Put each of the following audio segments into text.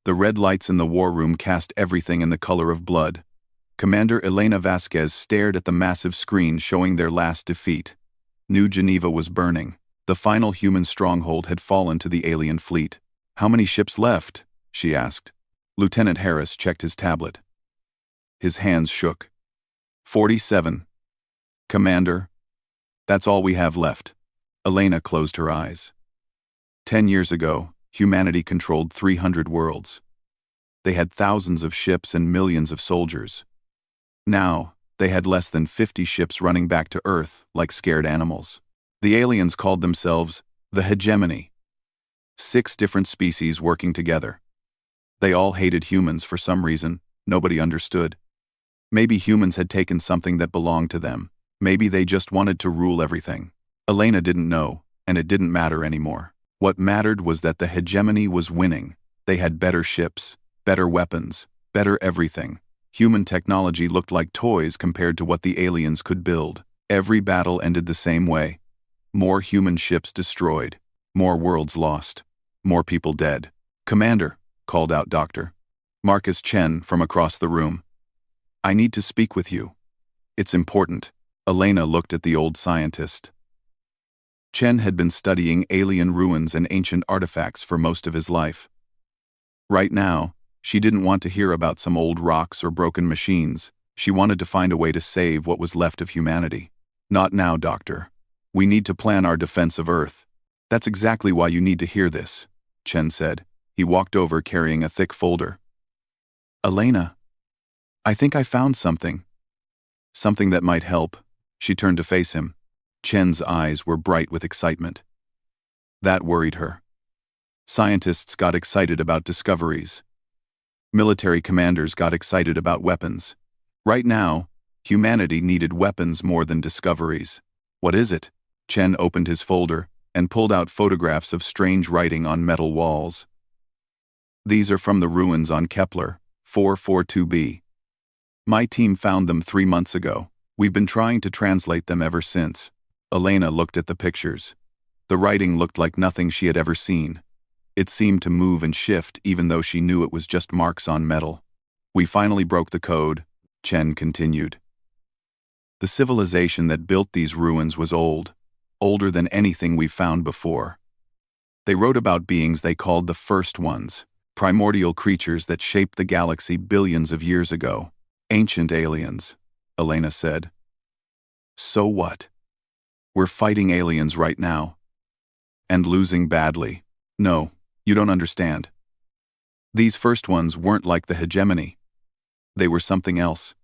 The red lights in the war room cast everything in the color of blood. Commander Elena Vasquez stared at the massive screen showing their last defeat. New Geneva was burning. The final human stronghold had fallen to the alien fleet. "How many ships left?" she asked. Lieutenant Harris checked his tablet. His hands shook. 47. Commander, that's all we have left. Elena closed her eyes. 10 years ago, humanity controlled 300 worlds. They had thousands of ships and millions of soldiers. Now, they had less than 50 ships running back to Earth like scared animals. The aliens called themselves the Hegemony. 6 different species working together. They all hated humans for some reason nobody understood. Maybe humans had taken something that belonged to them. Maybe they just wanted to rule everything. Elena didn't know, and it didn't matter anymore. What mattered was that the Hegemony was winning. They had better ships, better weapons, better everything. Human technology looked like toys compared to what the aliens could build. Every battle ended the same way. More human ships destroyed. More worlds lost. More people dead. "Commander," called out Dr. Marcus Chen from across the room. "I need to speak with you. It's important." Elena looked at the old scientist. Chen had been studying alien ruins and ancient artifacts for most of his life. Right now, she didn't want to hear about some old rocks or broken machines. She wanted to find a way to save what was left of humanity. "Not now, Doctor. We need to plan our defense of Earth." "That's exactly why you need to hear this," Chen said. He walked over carrying a thick folder. "Elena, I think I found something. Something that might help." She turned to face him. Chen's eyes were bright with excitement. That worried her. Scientists got excited about discoveries. Military commanders got excited about weapons. Right now, humanity needed weapons more than discoveries. "What is it?" Chen opened his folder and pulled out photographs of strange writing on metal walls. "These are from the ruins on Kepler, 442b. My team found them 3 months ago. We've been trying to translate them ever since." Elena looked at the pictures. The writing looked like nothing she had ever seen. It seemed to move and shift even though she knew it was just marks on metal. "We finally broke the code," Chen continued. "The civilization that built these ruins was old, older than anything we've found before. They wrote about beings they called the First Ones, primordial creatures that shaped the galaxy billions of years ago. Ancient aliens," Elena said. "So what? We're fighting aliens right now. And losing badly. No, you don't understand. These first ones weren't like the Hegemony. They were something else.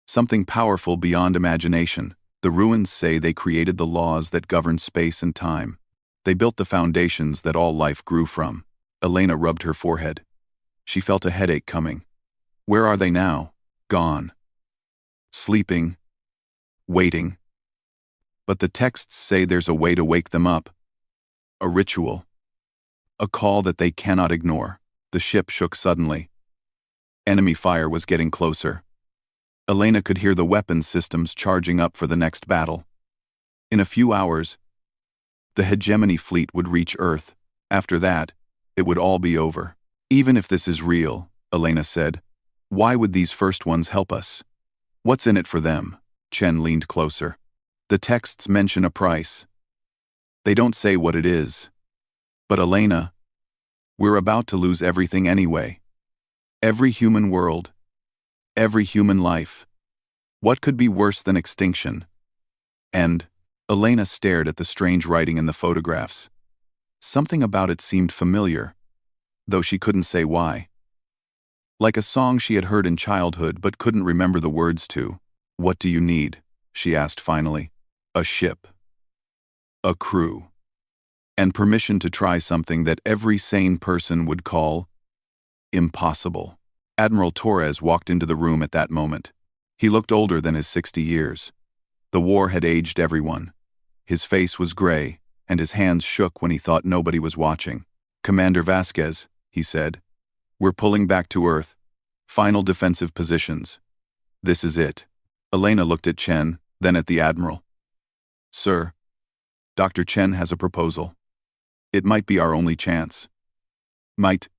Something powerful beyond imagination. The ruins say they created the laws that govern space and time. They built the foundations that all life grew from." Elena rubbed her forehead. She felt a headache coming. "Where are they now?" "Gone. Sleeping. Waiting. But the texts say there's a way to wake them up. A ritual. A call that they cannot ignore." The ship shook suddenly. Enemy fire was getting closer. Elena could hear the weapons systems charging up for the next battle. In a few hours, the Hegemony fleet would reach Earth. After that, it would all be over. "Even if this is real," Elena said, "why would these first ones help us? What's in it for them?" Chen leaned closer. "The texts mention a price. They don't say what it is. But Elena, we're about to lose everything anyway. Every human world. Every human life. What could be worse than extinction?" And Elena stared at the strange writing in the photographs. Something about it seemed familiar, though she couldn't say why. Like a song she had heard in childhood but couldn't remember the words to. "What do you need?" she asked finally. "A ship. A crew. And permission to try something that every sane person would call impossible." Admiral Torres walked into the room at that moment. He looked older than his 60 years. The war had aged everyone. His face was gray, and his hands shook when he thought nobody was watching. "Commander Vasquez," he said, "we're pulling back to Earth. Final defensive positions. This is it." Elena looked at Chen, then at the Admiral. "Sir, Dr. Chen has a proposal. It might be our only chance." "Might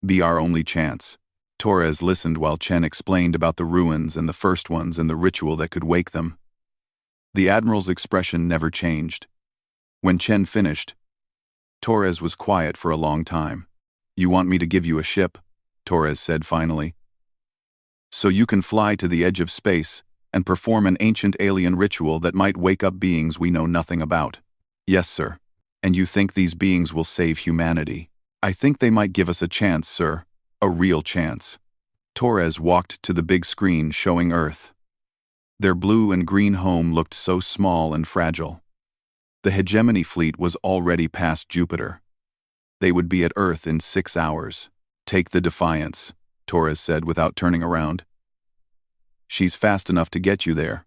Be our only chance. Torres listened while Chen explained about the ruins and the first ones and the ritual that could wake them. The Admiral's expression never changed. When Chen finished, Torres was quiet for a long time. You want me to give you a ship? Torres said finally. So you can fly to the edge of space and perform an ancient alien ritual that might wake up beings we know nothing about. Yes, sir. And you think these beings will save humanity? I think they might give us a chance, sir. A real chance. Torres walked to the big screen showing Earth. Their blue and green home looked so small and fragile. The hegemony fleet was already past Jupiter. They would be at Earth in 6 hours. Take the Defiance, Torres said without turning around. She's fast enough to get you there.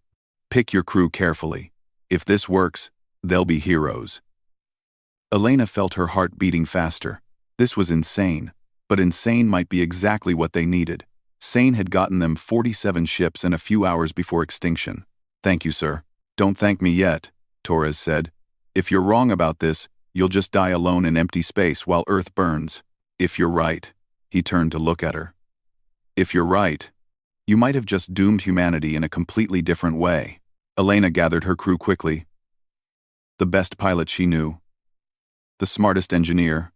Pick your crew carefully. If this works, they'll be heroes. Elena felt her heart beating faster. This was insane, but insane might be exactly what they needed. Sane had gotten them 47 ships in a few hours before extinction. Thank you, sir. Don't thank me yet, Torres said. If you're wrong about this, you'll just die alone in empty space while Earth burns. If you're right, he turned to look at her. If you're right, you might have just doomed humanity in a completely different way. Elena gathered her crew quickly. The best pilot she knew. The smartest engineer.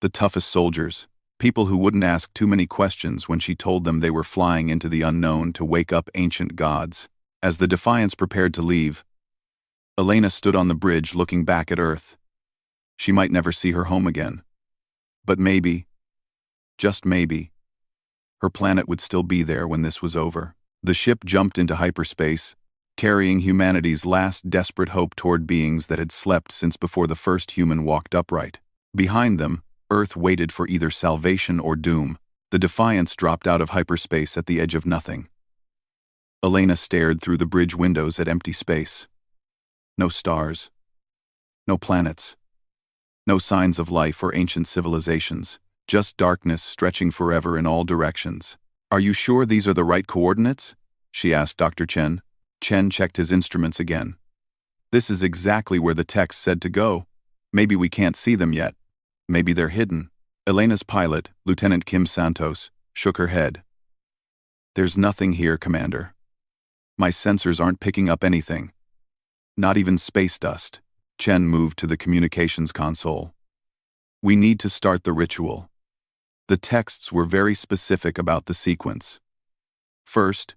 The toughest soldiers. People who wouldn't ask too many questions when she told them they were flying into the unknown to wake up ancient gods. As the Defiance prepared to leave, Elena stood on the bridge looking back at Earth. She might never see her home again. But maybe, just maybe, her planet would still be there when this was over. The ship jumped into hyperspace, carrying humanity's last desperate hope toward beings that had slept since before the first human walked upright. Behind them, Earth waited for either salvation or doom. The Defiance dropped out of hyperspace at the edge of nothing. Elena stared through the bridge windows at empty space. No stars. No planets. No signs of life or ancient civilizations. Just darkness stretching forever in all directions. Are you sure these are the right coordinates? She asked Dr. Chen. Chen checked his instruments again. This is exactly where the text said to go. Maybe we can't see them yet. Maybe they're hidden. Elena's pilot, Lieutenant Kim Santos, shook her head. There's nothing here, Commander. My sensors aren't picking up anything. Not even space dust. Chen moved to the communications console. We need to start the ritual. The texts were very specific about the sequence. First,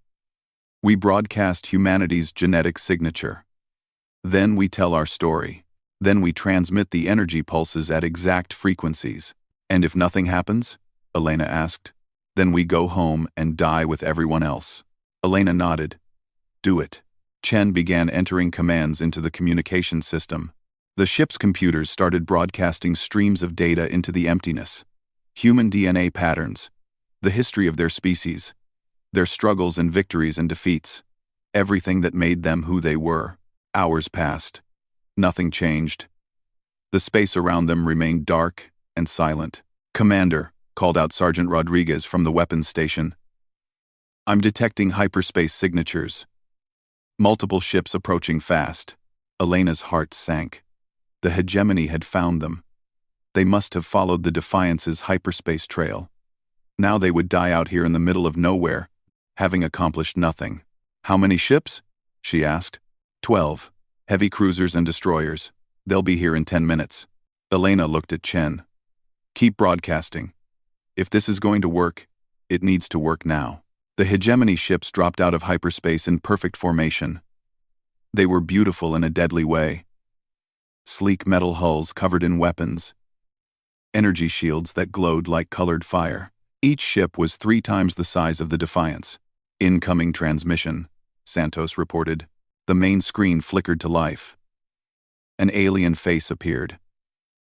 we broadcast humanity's genetic signature. Then we tell our story. Then we transmit the energy pulses at exact frequencies. And if nothing happens, Elena asked, then we go home and die with everyone else. Elena nodded. Do it. Chen began entering commands into the communication system. The ship's computers started broadcasting streams of data into the emptiness. Human DNA patterns, the history of their species, their struggles and victories and defeats, everything that made them who they were. Hours passed. Nothing changed. The space around them remained dark and silent. Commander, called out Sergeant Rodriguez from the weapons station. I'm detecting hyperspace signatures. Multiple ships approaching fast. Elena's heart sank. The hegemony had found them. They must have followed the Defiance's hyperspace trail. Now they would die out here in the middle of nowhere, having accomplished nothing. How many ships? She asked. 12. Heavy cruisers and destroyers. They'll be here in 10 minutes. Elena looked at Chen. Keep broadcasting. If this is going to work, it needs to work now. The hegemony ships dropped out of hyperspace in perfect formation. They were beautiful in a deadly way. Sleek metal hulls covered in weapons. Energy shields that glowed like colored fire. Each ship was 3 times the size of the Defiance. Incoming transmission, Santos reported. The main screen flickered to life. An alien face appeared.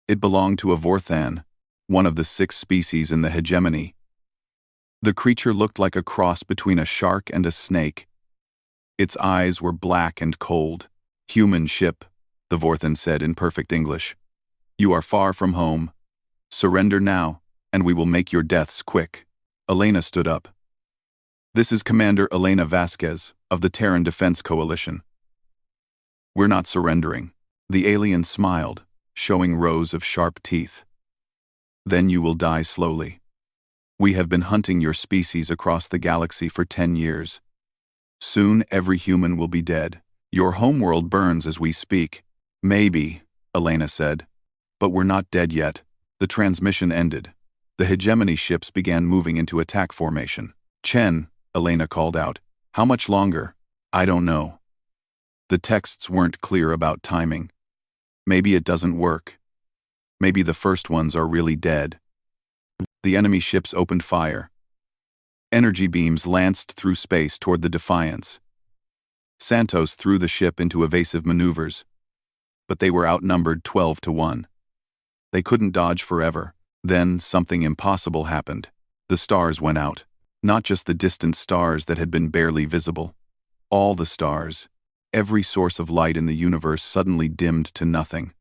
It belonged to a Vorthan, one of the 6 species in the hegemony. The creature looked like a cross between a shark and a snake. Its eyes were black and cold. Human ship, the Vorthan said in perfect English. You are far from home. Surrender now, and we will make your deaths quick. Elena stood up. This is Commander Elena Vasquez of the Terran Defense Coalition. We're not surrendering. The alien smiled, showing rows of sharp teeth. Then you will die slowly. We have been hunting your species across the galaxy for 10 years. Soon every human will be dead. Your homeworld burns as we speak. Maybe, Elena said. But we're not dead yet. The transmission ended. The hegemony ships began moving into attack formation. Chen, Elena called out. How much longer? I don't know. The texts weren't clear about timing. Maybe it doesn't work. Maybe the first ones are really dead. The enemy ships opened fire. Energy beams lanced through space toward the Defiance. Santos threw the ship into evasive maneuvers, but they were outnumbered 12-1. They couldn't dodge forever. Then something impossible happened. The stars went out. Not just the distant stars that had been barely visible. All the stars, every source of light in the universe suddenly dimmed to nothing.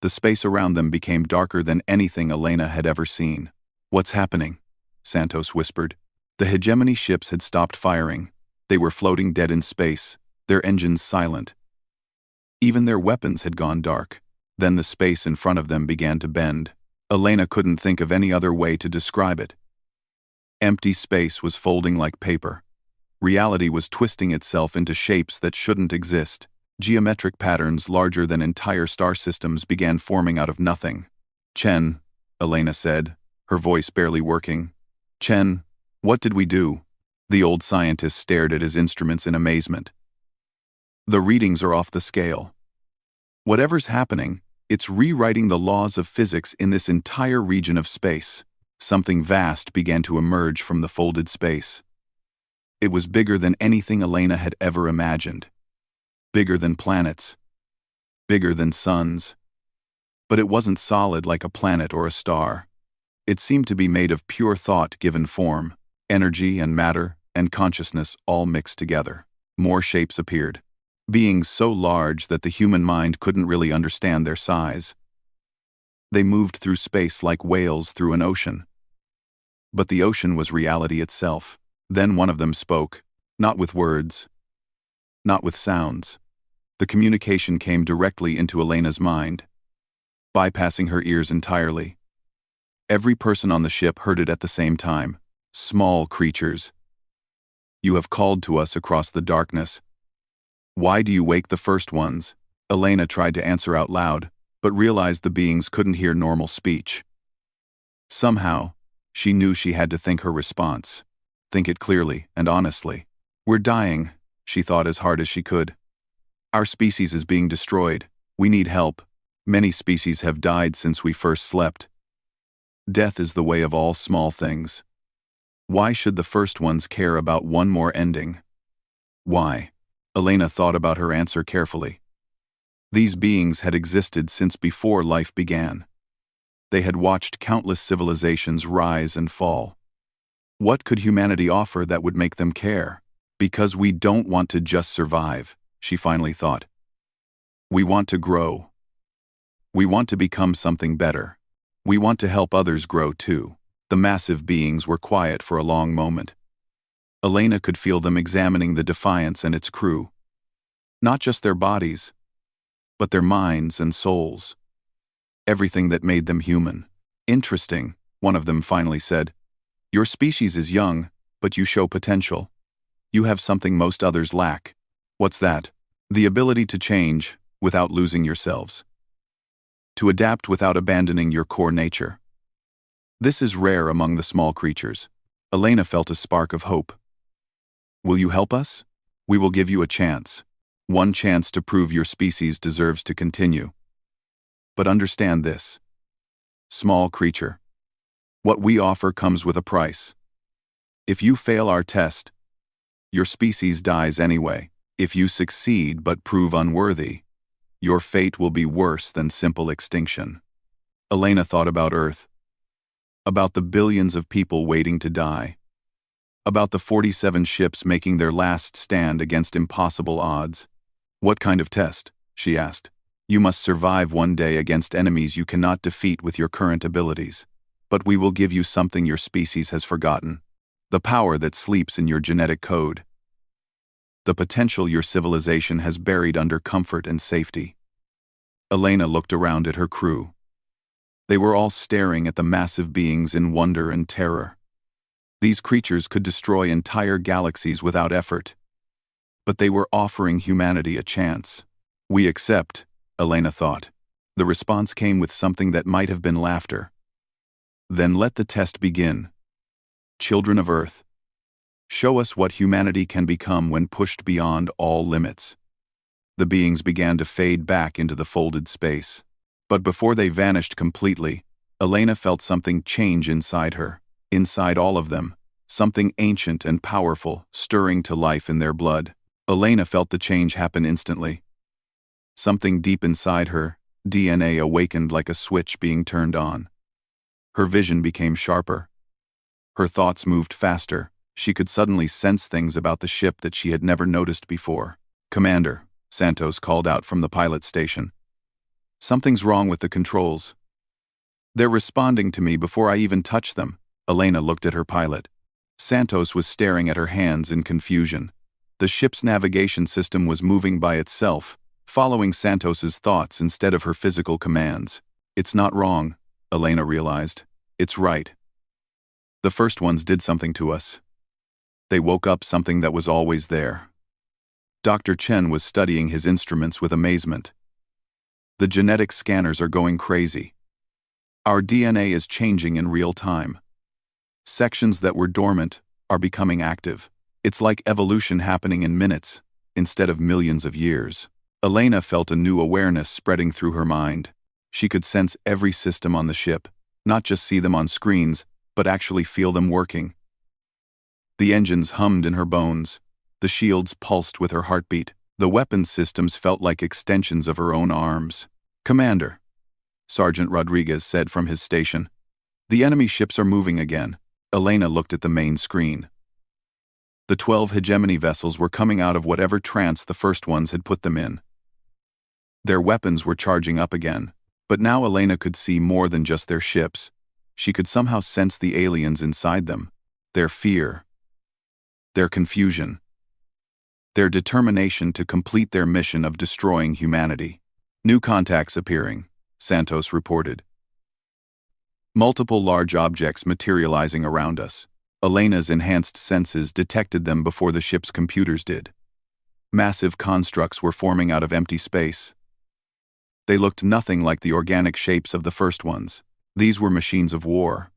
The space around them became darker than anything Elena had ever seen. What's happening? Santos whispered. The hegemony ships had stopped firing. They were floating dead in space, their engines silent. Even their weapons had gone dark. Then the space in front of them began to bend. Elena couldn't think of any other way to describe it. Empty space was folding like paper. Reality was twisting itself into shapes that shouldn't exist. Geometric patterns larger than entire star systems began forming out of nothing. Chen, Elena said, her voice barely working. Chen, what did we do? The old scientist stared at his instruments in amazement. The readings are off the scale. Whatever's happening, it's rewriting the laws of physics in this entire region of space. Something vast began to emerge from the folded space. It was bigger than anything Elena had ever imagined. Bigger than planets. Bigger than suns. But it wasn't solid like a planet or a star. It seemed to be made of pure thought given form. Energy and matter and consciousness all mixed together. More shapes appeared. Beings so large that the human mind couldn't really understand their size. They moved through space like whales through an ocean. But the ocean was reality itself. Then one of them spoke, not with words, not with sounds. The communication came directly into Elena's mind, bypassing her ears entirely. Every person on the ship heard it at the same time. Small creatures. You have called to us across the darkness. Why do you wake the first ones? Elena tried to answer out loud, but realized the beings couldn't hear normal speech. Somehow, she knew she had to think her response. Think it clearly and honestly. We're dying, she thought as hard as she could. Our species is being destroyed. We need help. Many species have died since we first slept. Death is the way of all small things. Why should the first ones care about one more ending? Why? Elena thought about her answer carefully. These beings had existed since before life began. They had watched countless civilizations rise and fall. What could humanity offer that would make them care? Because we don't want to just survive, she finally thought. We want to grow. We want to become something better. We want to help others grow too. The massive beings were quiet for a long moment. Elena could feel them examining the Defiance and its crew. Not just their bodies, but their minds and souls. Everything that made them human. Interesting, one of them finally said. Your species is young, but you show potential. You have something most others lack. What's that? The ability to change without losing yourselves. To adapt without abandoning your core nature. This is rare among the small creatures. Elena felt a spark of hope. Will you help us? We will give you a chance. One chance to prove your species deserves to continue. But understand this. Small creature. What we offer comes with a price. If you fail our test, your species dies anyway. If you succeed but prove unworthy, your fate will be worse than simple extinction. Elena thought about Earth. About the billions of people waiting to die. About the 47 ships making their last stand against impossible odds. What kind of test? She asked. You must survive one day against enemies you cannot defeat with your current abilities. But we will give you something your species has forgotten. The power that sleeps in your genetic code. The potential your civilization has buried under comfort and safety. Elena looked around at her crew. They were all staring at the massive beings in wonder and terror. These creatures could destroy entire galaxies without effort. But they were offering humanity a chance. We accept, Elena thought. The response came with something that might have been laughter. Then let the test begin. Children of Earth, show us what humanity can become when pushed beyond all limits. The beings began to fade back into the folded space. But before they vanished completely, Elena felt something change inside her, inside all of them, something ancient and powerful, stirring to life in their blood. Elena felt the change happen instantly. Something deep inside her, DNA awakened like a switch being turned on. Her vision became sharper. Her thoughts moved faster. She could suddenly sense things about the ship that she had never noticed before. "Commander," Santos called out from the pilot station. "Something's wrong with the controls. They're responding to me before I even touch them." Elena looked at her pilot. Santos was staring at her hands in confusion. The ship's navigation system was moving by itself, following Santos's thoughts instead of her physical commands. "It's not wrong," Elena realized. "It's right. The first ones did something to us. They woke up something that was always there." Dr. Chen was studying his instruments with amazement. "The genetic scanners are going crazy. Our DNA is changing in real time. Sections that were dormant are becoming active. It's like evolution happening in minutes, instead of millions of years." Elena felt a new awareness spreading through her mind. She could sense every system on the ship, not just see them on screens, but actually feel them working. The engines hummed in her bones. The shields pulsed with her heartbeat. The weapons systems felt like extensions of her own arms. "Commander," Sergeant Rodriguez said from his station. "The enemy ships are moving again." Elena looked at the main screen. The 12 hegemony vessels were coming out of whatever trance the first ones had put them in. Their weapons were charging up again. But now Elena could see more than just their ships. She could somehow sense the aliens inside them. Their fear. Their confusion. Their determination to complete their mission of destroying humanity. "New contacts appearing," Santos reported. "Multiple large objects materializing around us." Elena's enhanced senses detected them before the ship's computers did. Massive constructs were forming out of empty space. They looked nothing like the organic shapes of the first ones. These were machines of war.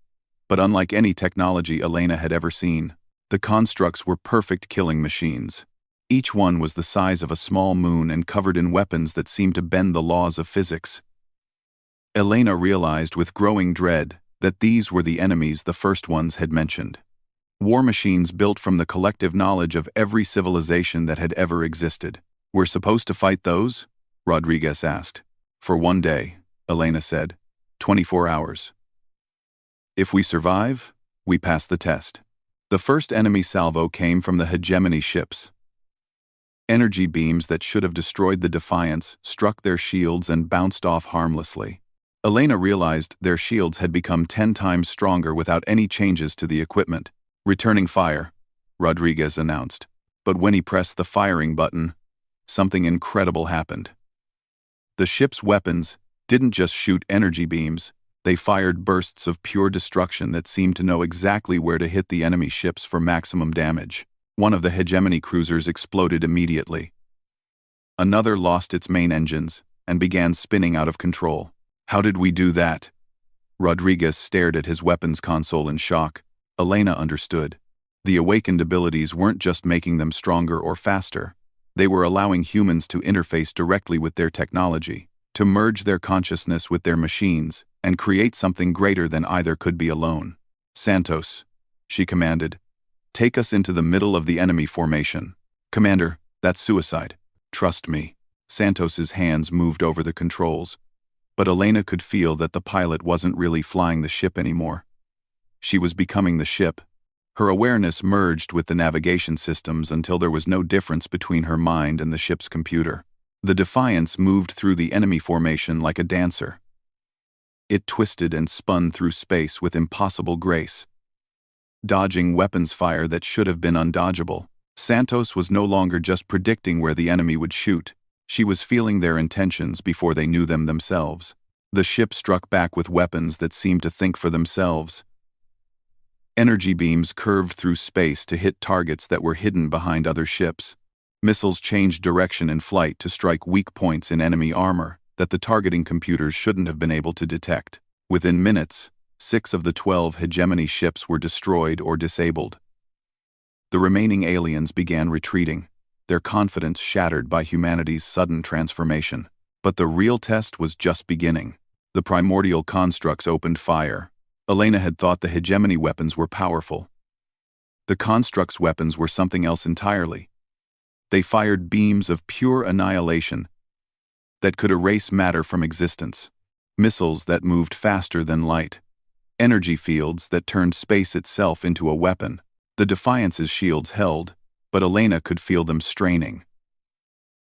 But unlike any technology Elena had ever seen, the constructs were perfect killing machines. Each one was the size of a small moon and covered in weapons that seemed to bend the laws of physics. Elena realized with growing dread that these were the enemies the first ones had mentioned. War machines built from the collective knowledge of every civilization that had ever existed. "We're supposed to fight those?" Rodriguez asked. "For 1 day," Elena said. 24 hours. If we survive, we pass the test." The first enemy salvo came from the hegemony ships. Energy beams that should have destroyed the Defiance struck their shields and bounced off harmlessly. Elena realized their shields had become 10 times stronger without any changes to the equipment. "Returning fire," Rodriguez announced. But when he pressed the firing button, something incredible happened. The ship's weapons didn't just shoot energy beams, they fired bursts of pure destruction that seemed to know exactly where to hit the enemy ships for maximum damage. One of the hegemony cruisers exploded immediately. Another lost its main engines and began spinning out of control. "How did we do that?" Rodriguez stared at his weapons console in shock. Elena understood. The awakened abilities weren't just making them stronger or faster. They were allowing humans to interface directly with their technology, to merge their consciousness with their machines, and create something greater than either could be alone. "Santos," she commanded, "take us into the middle of the enemy formation." "Commander, that's suicide. Trust me." Santos's hands moved over the controls, but Elena could feel that the pilot wasn't really flying the ship anymore. She was becoming the ship. Her awareness merged with the navigation systems until there was no difference between her mind and the ship's computer. The Defiance moved through the enemy formation like a dancer. It twisted and spun through space with impossible grace, dodging weapons fire that should have been undodgeable. Santos was no longer just predicting where the enemy would shoot. She was feeling their intentions before they knew them themselves. The ship struck back with weapons that seemed to think for themselves. Energy beams curved through space to hit targets that were hidden behind other ships. Missiles changed direction in flight to strike weak points in enemy armor that the targeting computers shouldn't have been able to detect. Within minutes, 6 of the 12 hegemony ships were destroyed or disabled. The remaining aliens began retreating, their confidence shattered by humanity's sudden transformation. But the real test was just beginning. The primordial constructs opened fire. Elena had thought the hegemony weapons were powerful. The constructs' weapons were something else entirely. They fired beams of pure annihilation that could erase matter from existence, missiles that moved faster than light, energy fields that turned space itself into a weapon. The Defiance's shields held, but Elena could feel them straining.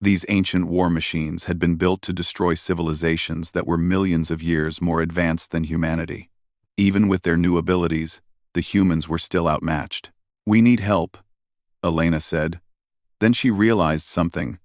These ancient war machines had been built to destroy civilizations that were millions of years more advanced than humanity. Even with their new abilities, the humans were still outmatched. "We need help," Elena said. Then she realized something.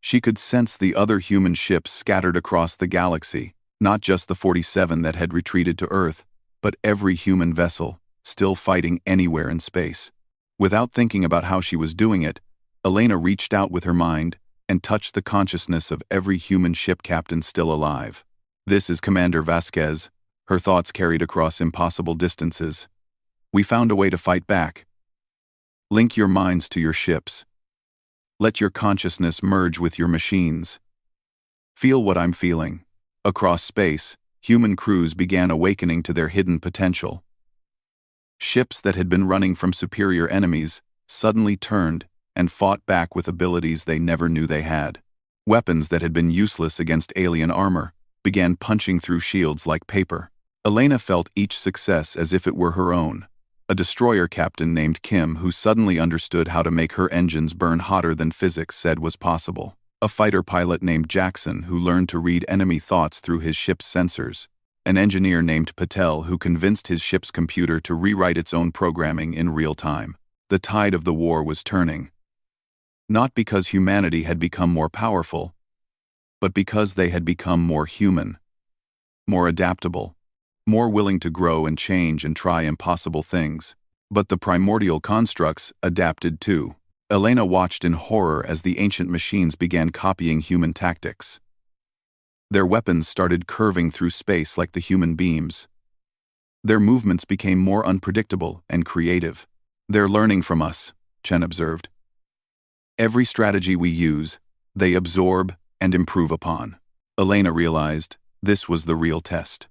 She could sense the other human ships scattered across the galaxy, not just the 47 that had retreated to Earth, but every human vessel, still fighting anywhere in space. Without thinking about how she was doing it, Elena reached out with her mind and touched the consciousness of every human ship captain still alive. "This is Commander Vasquez," her thoughts carried across impossible distances. "We found a way to fight back. Link your minds to your ships. Let your consciousness merge with your machines. Feel what I'm feeling." Across space, human crews began awakening to their hidden potential. Ships that had been running from superior enemies suddenly turned and fought back with abilities they never knew they had. Weapons that had been useless against alien armor began punching through shields like paper. Elena felt each success as if it were her own. A destroyer captain named Kim, who suddenly understood how to make her engines burn hotter than physics said was possible. A fighter pilot named Jackson, who learned to read enemy thoughts through his ship's sensors. An engineer named Patel, who convinced his ship's computer to rewrite its own programming in real time. The tide of the war was turning. Not because humanity had become more powerful, but because they had become more human, more adaptable, more willing to grow and change and try impossible things. But the primordial constructs adapted too. Elena watched in horror as the ancient machines began copying human tactics. Their weapons started curving through space like the human beams. Their movements became more unpredictable and creative. "They're learning from us," Chen observed. "Every strategy we use, they absorb and improve upon." Elena realized this was the real test.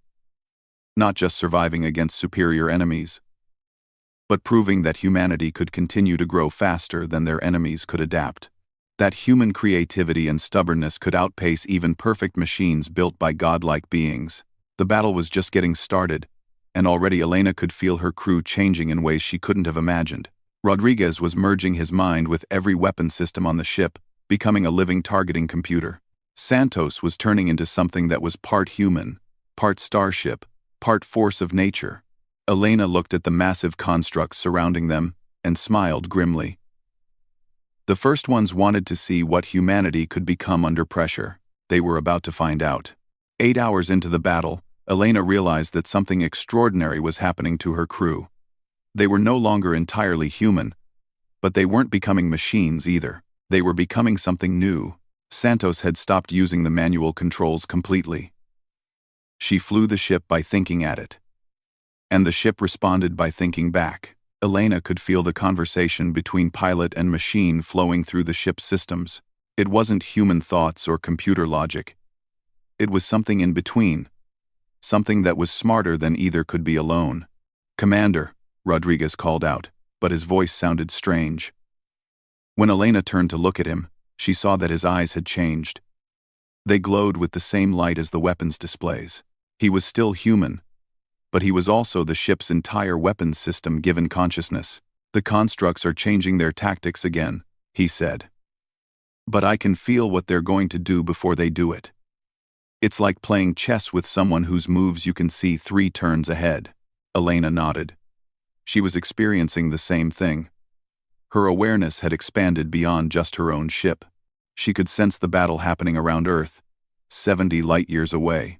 Not just surviving against superior enemies, but proving that humanity could continue to grow faster than their enemies could adapt. That human creativity and stubbornness could outpace even perfect machines built by godlike beings. The battle was just getting started, and already Elena could feel her crew changing in ways she couldn't have imagined. Rodriguez was merging his mind with every weapon system on the ship, becoming a living targeting computer. Santos was turning into something that was part human, part starship, part force of nature. Elena looked at the massive constructs surrounding them and smiled grimly. The first ones wanted to see what humanity could become under pressure. They were about to find out. 8 hours into the battle, Elena realized that something extraordinary was happening to her crew. They were no longer entirely human, but they weren't becoming machines either. They were becoming something new. Santos had stopped using the manual controls completely. She flew the ship by thinking at it, and the ship responded by thinking back. Elena could feel the conversation between pilot and machine flowing through the ship's systems. It wasn't human thoughts or computer logic. It was something in between, something that was smarter than either could be alone. "Commander," Rodriguez called out, but his voice sounded strange. When Elena turned to look at him, she saw that his eyes had changed. They glowed with the same light as the weapons displays. He was still human, but he was also the ship's entire weapons system given consciousness. "The constructs are changing their tactics again," he said. "But I can feel what they're going to do before they do it. It's like playing chess with someone whose moves you can see 3 turns ahead." Elena nodded. She was experiencing the same thing. Her awareness had expanded beyond just her own ship. She could sense the battle happening around Earth, 70 light-years away.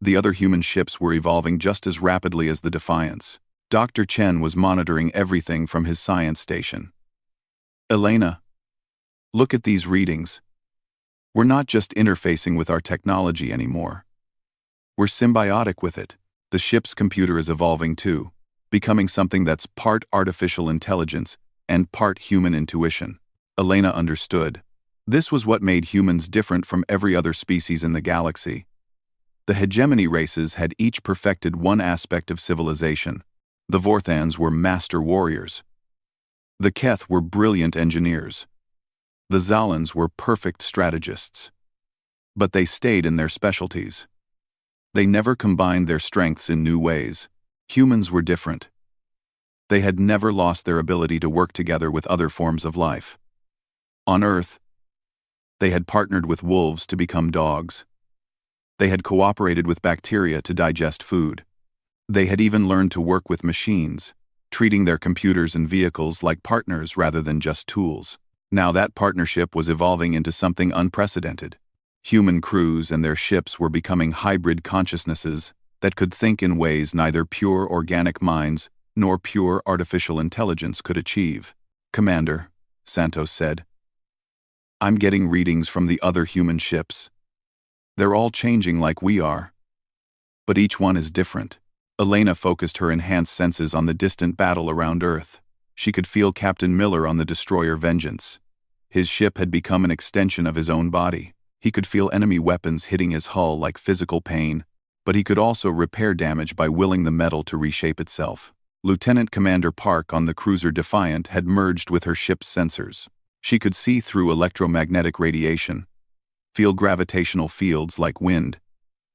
The other human ships were evolving just as rapidly as the Defiance. Dr. Chen was monitoring everything from his science station. Elena, look at these readings. We're not just interfacing with our technology anymore. We're symbiotic with it. The ship's computer is evolving too, becoming something that's part artificial intelligence and part human intuition. Elena understood. This was what made humans different from every other species in the galaxy. The hegemony races had each perfected one aspect of civilization. The Vorthans were master warriors. The Keth were brilliant engineers. The Zalans were perfect strategists. But they stayed in their specialties. They never combined their strengths in new ways. Humans were different. They had never lost their ability to work together with other forms of life. On Earth, they had partnered with wolves to become dogs. They had cooperated with bacteria to digest food. They had even learned to work with machines, treating their computers and vehicles like partners rather than just tools. Now that partnership was evolving into something unprecedented. Human crews and their ships were becoming hybrid consciousnesses that could think in ways neither pure organic minds nor pure artificial intelligence could achieve. "Commander," Santos said, "I'm getting readings from the other human ships. They're all changing like we are. But each one is different." Elena focused her enhanced senses on the distant battle around Earth. She could feel Captain Miller on the destroyer Vengeance. His ship had become an extension of his own body. He could feel enemy weapons hitting his hull like physical pain, but he could also repair damage by willing the metal to reshape itself. Lieutenant Commander Park on the cruiser Defiant had merged with her ship's sensors. She could see through electromagnetic radiation, feel gravitational fields like wind,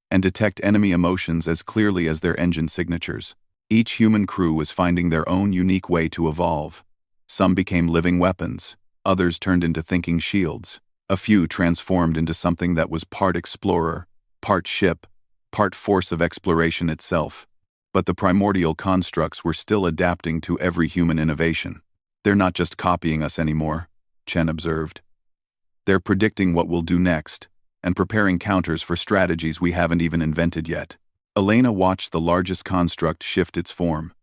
and detect enemy emotions as clearly as their engine signatures. Each human crew was finding their own unique way to evolve. Some became living weapons, others turned into thinking shields. A few transformed into something that was part explorer, part ship, part force of exploration itself. But the primordial constructs were still adapting to every human innovation. "They're not just copying us anymore," Chen observed. "They're predicting what we'll do next, and preparing counters for strategies we haven't even invented yet." Elena watched the largest construct shift its form.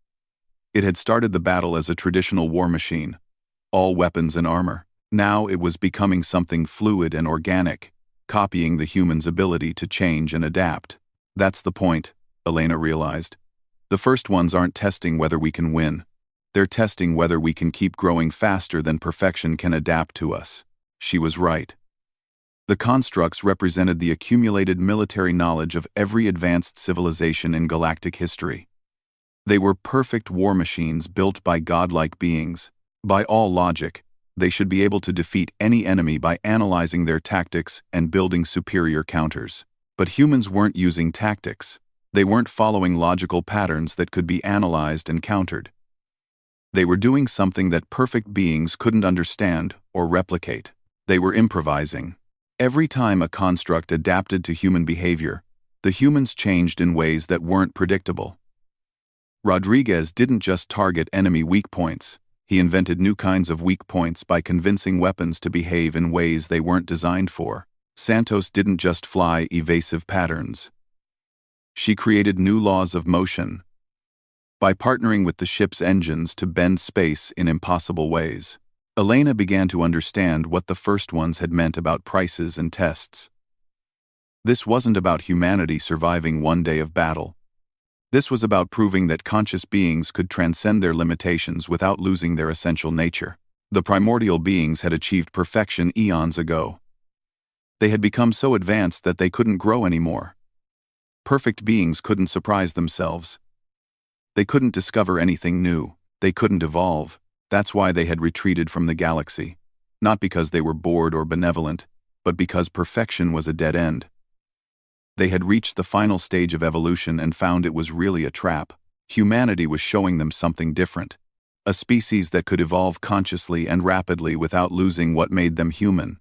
It had started the battle as a traditional war machine, all weapons and armor. Now it was becoming something fluid and organic, copying the human's ability to change and adapt. "That's the point," Elena realized. "The first ones aren't testing whether we can win. They're testing whether we can keep growing faster than perfection can adapt to us." She was right. The constructs represented the accumulated military knowledge of every advanced civilization in galactic history. They were perfect war machines built by godlike beings. By all logic, they should be able to defeat any enemy by analyzing their tactics and building superior counters. But humans weren't using tactics. They weren't following logical patterns that could be analyzed and countered. They were doing something that perfect beings couldn't understand or replicate. They were improvising. Every time a construct adapted to human behavior, the humans changed in ways that weren't predictable. Rodriguez didn't just target enemy weak points. He invented new kinds of weak points by convincing weapons to behave in ways they weren't designed for. Santos didn't just fly evasive patterns. She created new laws of motion by partnering with the ship's engines to bend space in impossible ways. Elena began to understand what the first ones had meant about prices and tests. This wasn't about humanity surviving one day of battle. This was about proving that conscious beings could transcend their limitations without losing their essential nature. The primordial beings had achieved perfection eons ago. They had become so advanced that they couldn't grow anymore. Perfect beings couldn't surprise themselves. They couldn't discover anything new. They couldn't evolve. That's why they had retreated from the galaxy. Not because they were bored or benevolent, but because perfection was a dead end. They had reached the final stage of evolution and found it was really a trap. Humanity was showing them something different. A species that could evolve consciously and rapidly without losing what made them human.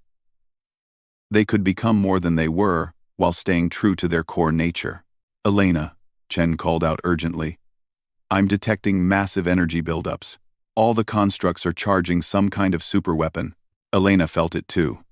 They could become more than they were, while staying true to their core nature. "Elena," Chen called out urgently. "I'm detecting massive energy buildups. All the constructs are charging some kind of superweapon." Elena felt it too.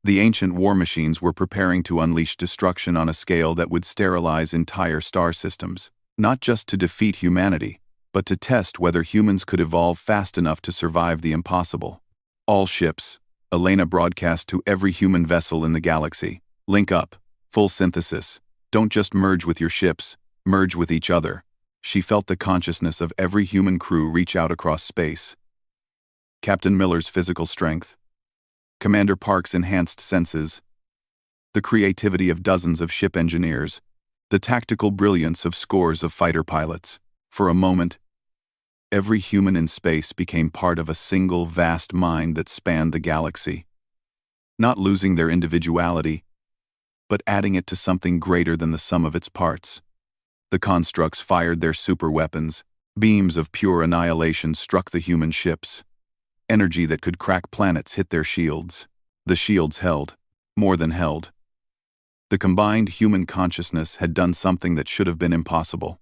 The ancient war machines were preparing to unleash destruction on a scale that would sterilize entire star systems, not just to defeat humanity, but to test whether humans could evolve fast enough to survive the impossible. All ships, Elena broadcast to every human vessel in the galaxy. Link up, full synthesis. Don't just merge with your ships, merge with each other. She felt the consciousness of every human crew reach out across space. Captain Miller's physical strength, Commander Park's enhanced senses, the creativity of dozens of ship engineers, the tactical brilliance of scores of fighter pilots. For a moment, every human in space became part of a single vast mind that spanned the galaxy. Not losing their individuality, but adding it to something greater than the sum of its parts. The constructs fired their superweapons. Beams of pure annihilation struck the human ships. Energy that could crack planets hit their shields. The shields held, more than held. The combined human consciousness had done something that should have been impossible.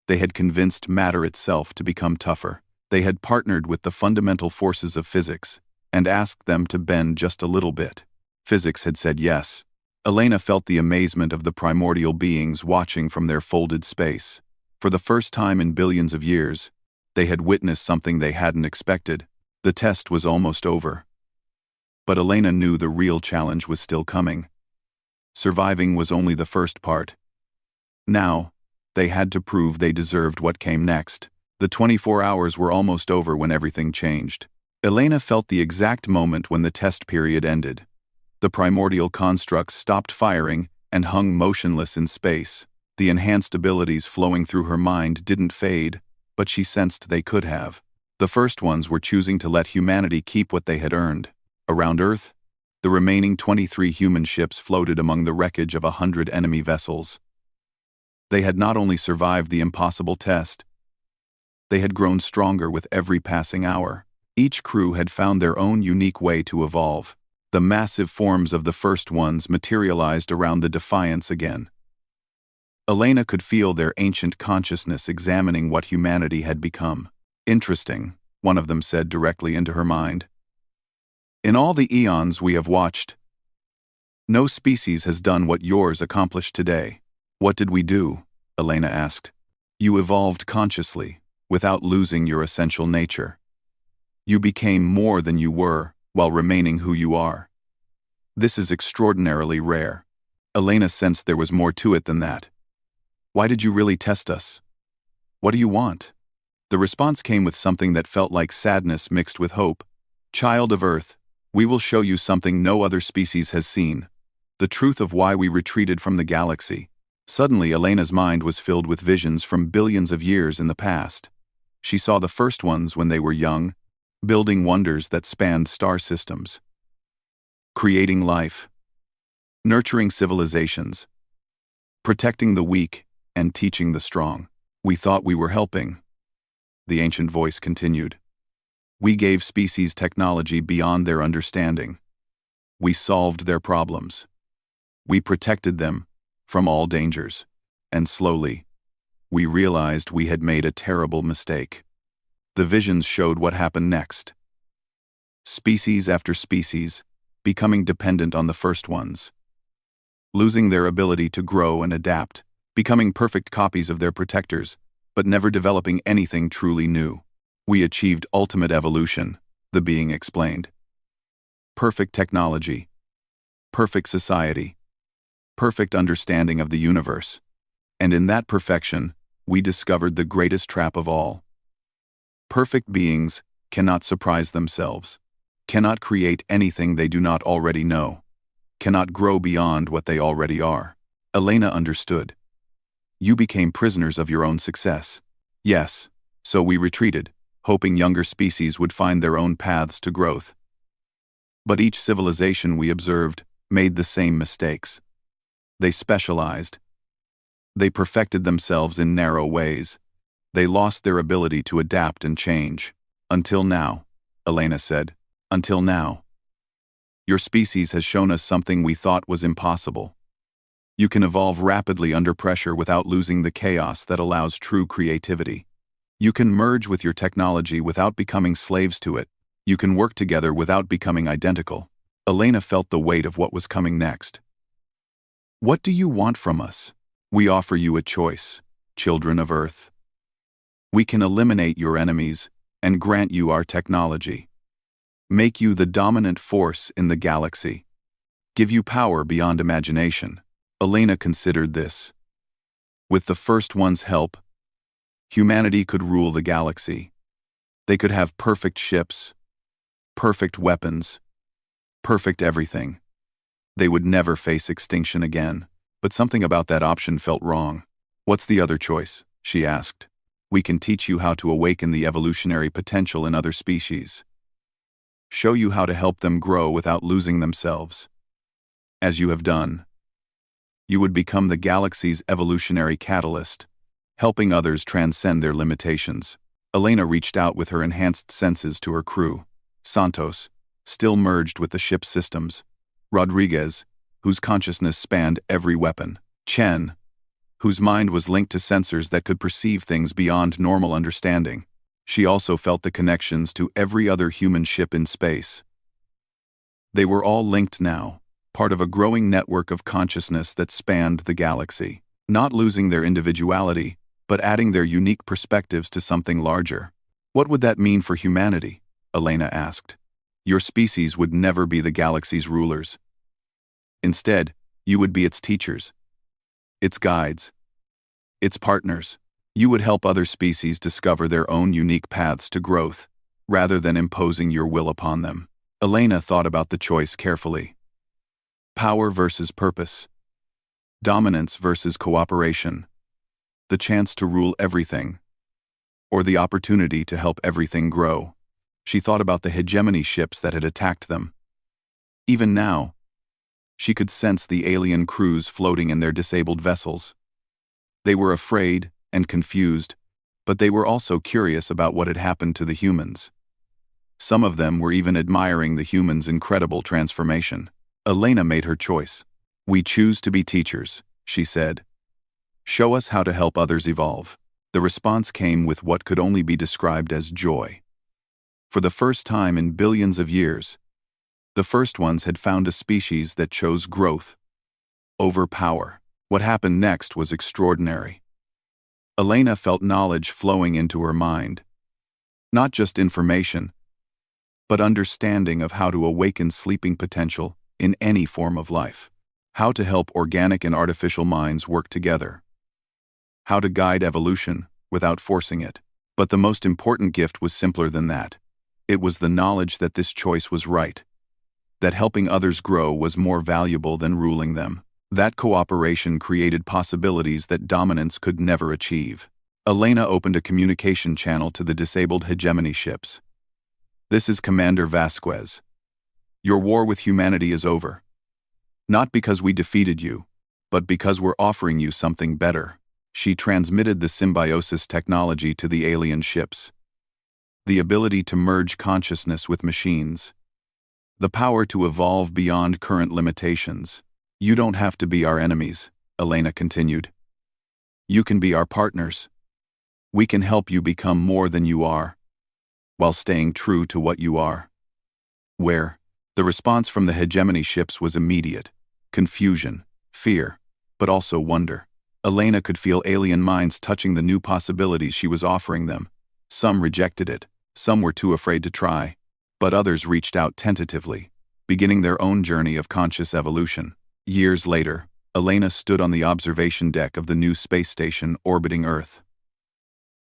They had convinced matter itself to become tougher. They had partnered with the fundamental forces of physics and asked them to bend just a little bit. Physics had said yes. Elena felt the amazement of the primordial beings watching from their folded space. For the first time in billions of years, they had witnessed something they hadn't expected. The test was almost over. But Elena knew the real challenge was still coming. Surviving was only the first part. Now, they had to prove they deserved what came next. The 24 hours were almost over when everything changed. Elena felt the exact moment when the test period ended. The primordial constructs stopped firing and hung motionless in space. The enhanced abilities flowing through her mind didn't fade, but she sensed they could have. The first ones were choosing to let humanity keep what they had earned. Around Earth, the remaining 23 human ships floated among the wreckage of 100 enemy vessels. They had not only survived the impossible test, they had grown stronger with every passing hour. Each crew had found their own unique way to evolve. The massive forms of the first ones materialized around the Defiance again. Elena could feel their ancient consciousness examining what humanity had become. Interesting, one of them said directly into her mind. In all the eons we have watched, no species has done what yours accomplished today. What did we do? Elena asked. You evolved consciously, without losing your essential nature. You became more than you were, while remaining who you are. This is extraordinarily rare. Elena sensed there was more to it than that. Why did you really test us? What do you want? The response came with something that felt like sadness mixed with hope. Child of Earth, we will show you something no other species has seen. The truth of why we retreated from the galaxy. Suddenly, Elena's mind was filled with visions from billions of years in the past. She saw the first ones when they were young, building wonders that spanned star systems. Creating life. Nurturing civilizations. Protecting the weak and teaching the strong. We thought we were helping. The ancient voice continued. We gave species technology beyond their understanding. We solved their problems. We protected them from all dangers. And slowly, we realized we had made a terrible mistake. The visions showed what happened next. Species after species, becoming dependent on the first ones. Losing their ability to grow and adapt, becoming perfect copies of their protectors, but never developing anything truly new. We achieved ultimate evolution, the being explained. Perfect technology. Perfect society. Perfect understanding of the universe. And in that perfection, we discovered the greatest trap of all. Perfect beings cannot surprise themselves, cannot create anything they do not already know, cannot grow beyond what they already are. Elena understood. You became prisoners of your own success. Yes, so we retreated, hoping younger species would find their own paths to growth. But each civilization we observed made the same mistakes. They specialized. They perfected themselves in narrow ways. They lost their ability to adapt and change. Until now, Elena said. Until now. Your species has shown us something we thought was impossible. You can evolve rapidly under pressure without losing the chaos that allows true creativity. You can merge with your technology without becoming slaves to it. You can work together without becoming identical. Elena felt the weight of what was coming next. What do you want from us? We offer you a choice, children of Earth. We can eliminate your enemies and grant you our technology. Make you the dominant force in the galaxy. Give you power beyond imagination. Elena considered this. With the First One's help, humanity could rule the galaxy. They could have perfect ships, perfect weapons, perfect everything. They would never face extinction again. But something about that option felt wrong. What's the other choice? She asked. We can teach you how to awaken the evolutionary potential in other species. Show you how to help them grow without losing themselves. As you have done, you would become the galaxy's evolutionary catalyst, helping others transcend their limitations. Elena reached out with her enhanced senses to her crew. Santos, still merged with the ship's systems. Rodriguez, whose consciousness spanned every weapon. Chen, whose mind was linked to sensors that could perceive things beyond normal understanding. She also felt the connections to every other human ship in space. They were all linked now, part of a growing network of consciousness that spanned the galaxy, not losing their individuality, but adding their unique perspectives to something larger. What would that mean for humanity? Elena asked. Your species would never be the galaxy's rulers. Instead, you would be its teachers, its guides, its partners. You would help other species discover their own unique paths to growth, rather than imposing your will upon them. Elena thought about the choice carefully. Power versus purpose. Dominance versus cooperation. The chance to rule everything, or the opportunity to help everything grow. She thought about the hegemony ships that had attacked them. Even now, she could sense the alien crews floating in their disabled vessels. They were afraid and confused, but they were also curious about what had happened to the humans. Some of them were even admiring the humans' incredible transformation. Elena made her choice. We choose to be teachers, she said. Show us how to help others evolve. The response came with what could only be described as joy. For the first time in billions of years, the First Ones had found a species that chose growth over power. What happened next was extraordinary. Elena felt knowledge flowing into her mind. Not just information, but understanding of how to awaken sleeping potential in any form of life. How to help organic and artificial minds work together. How to guide evolution without forcing it. But the most important gift was simpler than that. It was the knowledge that this choice was right. That helping others grow was more valuable than ruling them. That cooperation created possibilities that dominance could never achieve. Elena opened a communication channel to the disabled hegemony ships. This is Commander Vasquez. Your war with humanity is over. Not because we defeated you, but because we're offering you something better. She transmitted the symbiosis technology to the alien ships. The ability to merge consciousness with machines. The power to evolve beyond current limitations. You don't have to be our enemies, Elena continued. You can be our partners. We can help you become more than you are, while staying true to what you are. Where? The response from the hegemony ships was immediate. Confusion, fear, but also wonder. Elena could feel alien minds touching the new possibilities she was offering them. Some rejected it, some were too afraid to try, but others reached out tentatively, beginning their own journey of conscious evolution. Years later, Elena stood on the observation deck of the new space station orbiting Earth.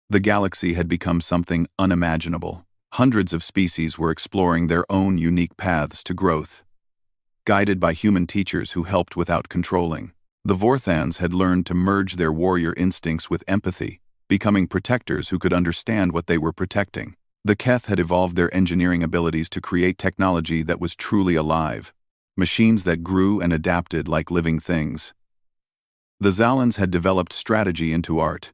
The galaxy had become something unimaginable. Hundreds of species were exploring their own unique paths to growth. Guided by human teachers who helped without controlling, the Vorthans had learned to merge their warrior instincts with empathy, becoming protectors who could understand what they were protecting. The Keth had evolved their engineering abilities to create technology that was truly alive. Machines that grew and adapted like living things. The Zalans had developed strategy into art,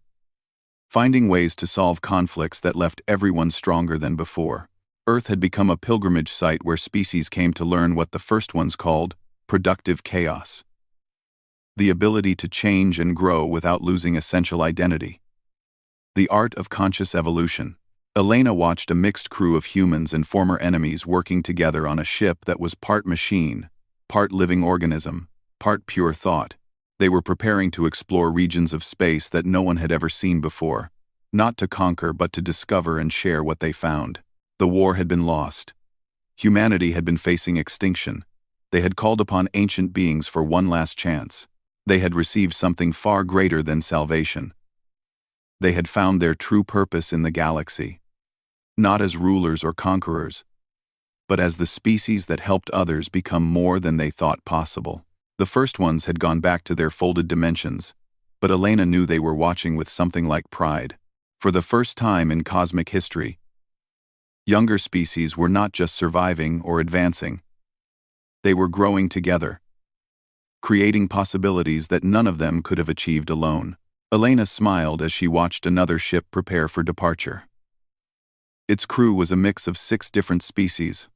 finding ways to solve conflicts that left everyone stronger than before. Earth had become a pilgrimage site where species came to learn what the First Ones called productive chaos. The ability to change and grow without losing essential identity. The art of conscious evolution. Elena watched a mixed crew of humans and former enemies working together on a ship that was part machine, part living organism, part pure thought. They were preparing to explore regions of space that no one had ever seen before, not to conquer but to discover and share what they found. The war had been lost. Humanity had been facing extinction. They had called upon ancient beings for one last chance. They had received something far greater than salvation. They had found their true purpose in the galaxy, not as rulers or conquerors, but as the species that helped others become more than they thought possible. The first ones had gone back to their folded dimensions, but Elena knew they were watching with something like pride. For the first time in cosmic history, younger species were not just surviving or advancing. They were growing together, creating possibilities that none of them could have achieved alone. Elena smiled as she watched another ship prepare for departure. Its crew was a mix of 6 different species,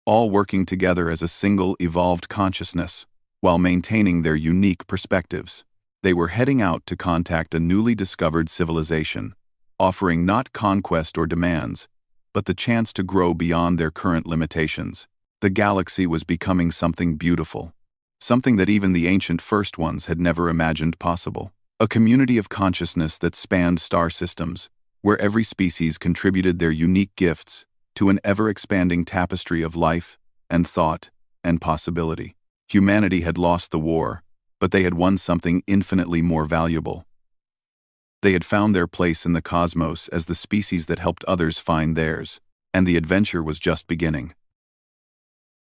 all working together as a single evolved consciousness, while maintaining their unique perspectives. They were heading out to contact a newly discovered civilization, offering not conquest or demands, but the chance to grow beyond their current limitations. The galaxy was becoming something beautiful, something that even the ancient first ones had never imagined possible. A community of consciousness that spanned star systems, where every species contributed their unique gifts to an ever-expanding tapestry of life and thought and possibility. Humanity had lost the war, but they had won something infinitely more valuable. They had found their place in the cosmos as the species that helped others find theirs, and the adventure was just beginning.